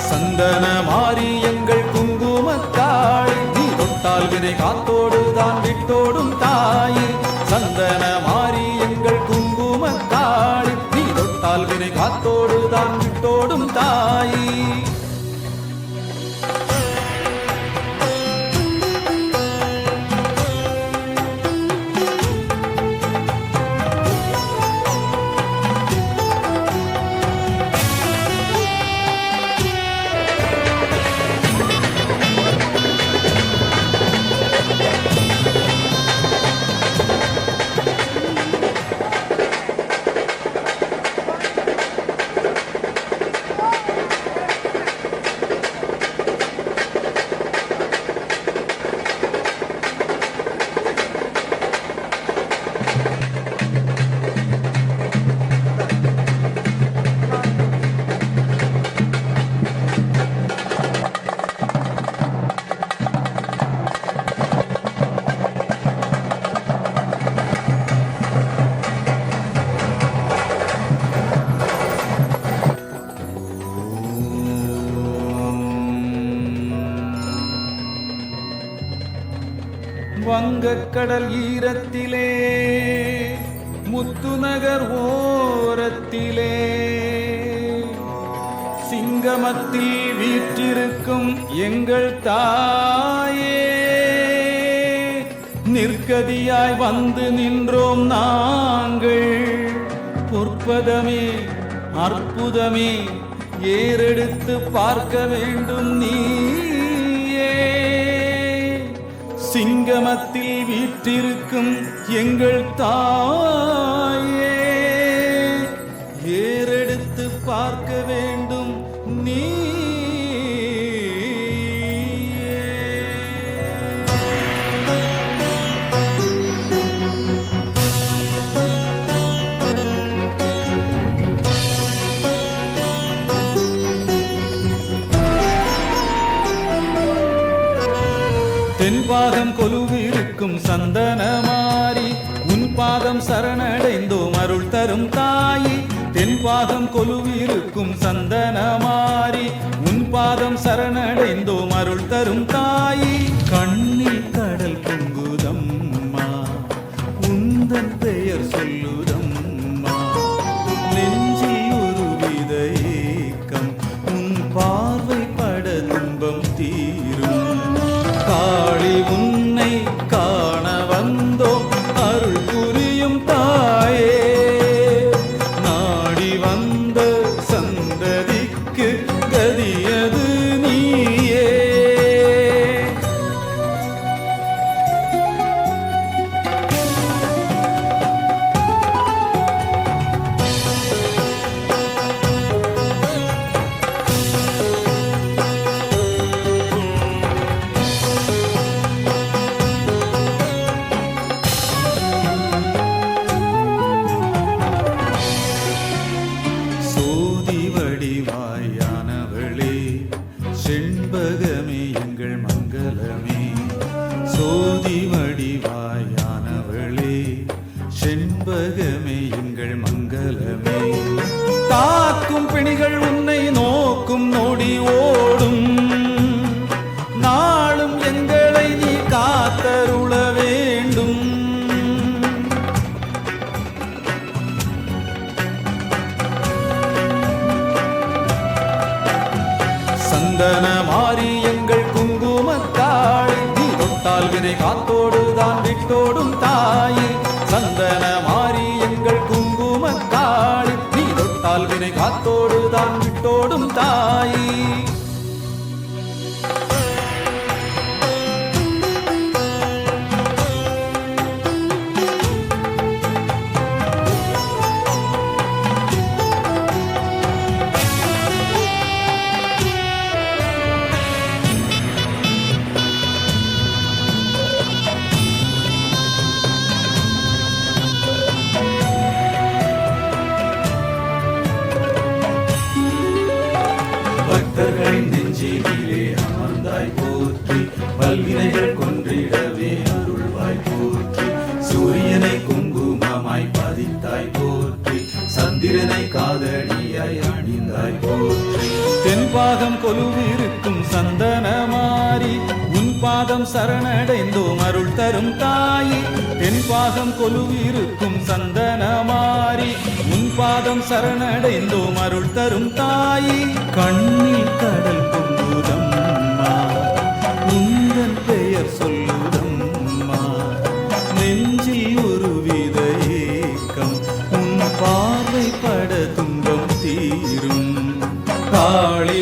சந்தன மாறி எங்கள் குங்குமத்தாய், நீ தொட்டால் வினை காத்தோடுதான் விட்டோடும் தாயே. சந்தன மாறி எங்கள் குங்குமத்தாய், நீ தொட்டால் வினை காத்தோடுதான் விட்டோடும் தாயே. வங்கக்கடல் ஈரத்திலே முத்துநகர் ஓரத்திலே சிங்கமத்தில் வீற்றிருக்கும் எங்கள் தாயே, நிற்கதியாய் வந்து நின்றோம் நாங்கள். பொற்பதமே அற்புதமே ஏறெடுத்து பார்க்க வேண்டும் நீயே. சிங்கமத்தில் வீற்றிருக்கும் எங்கள் தாயே, ஏறெடுத்து பார்க்க வேண்டும் நீ. தென்பாகம் கொலுவிருக்கும் சந்தன மாறி, உன் பாதம் சரணடைந்தோம் அருள் தரும் தாயி. தென்பாகம் கொலுவிருக்கும் சந்தன மாறி, உன் பாதம் சரணடைந்தோம் அருள் தரும் தாயி. கண்ணில் கடல் பொங்குதம்மா, உந்தன் பெயர் சொல்லுதம்மா. நெஞ்சில் ஒரு வித ஏக்கம், உன் பார்வை பட துன்பம் தீரும். காளி உன்னை காண வந்தோம் அருள் புரியும் தாயே. நாடி வந்த சந்ததிக்கு கதியது நீயே. வடிவாயானவளே, செண்பகமே எங்கள் மங்களமே. சோதி வடிவாயானவளே, செண்பகமே எங்கள் மங்களமே. தாக்கும் பிணிகள் உன்னை நோக்கும் நொடி ஓடும், நாளும் எங்களை நீ காத்தருள வேண்டும். சந்தன மாறி எங்கள் குங்குமத்தாய், நீ தொட்டால் வினை காத்தோடுதான் விட்டோடும் தாயே. சந்தன மாறி எங்கள் குங்குமத்தாய், நீ தொட்டால் வினை காத்தோடுதான் விட்டோடும் தாயே. நெஞ்சிலே அமர்ந்தாய் போற்றி பல்வினைகள் கொன்றிடவே அருள்வாய் போற்றி சூரியனை குங்குமமாய் பதித்தாய் போற்றி சந்திரனை காதடியாய் அணிந்தாய் போற்றி தென்பாகம் கொலுவிருக்கும் சந்தனமாரி உன் பாதம் சரணடைந்தோம் அருள் தரும் தாயி தென்பாகம் கொலுவிருக்கும் சந்தனமாரி உன் பாதம் சரணடைந்தோம் அருள் தரும் தாயி கண்ணில் கடல் பொங்குதம்மா உந்தன் பெயர் சொல்லுதம்மா நெஞ்சில் ஒருவித ஏக்கம் உன் பார்வை பட துன்பம் தீரும் காளி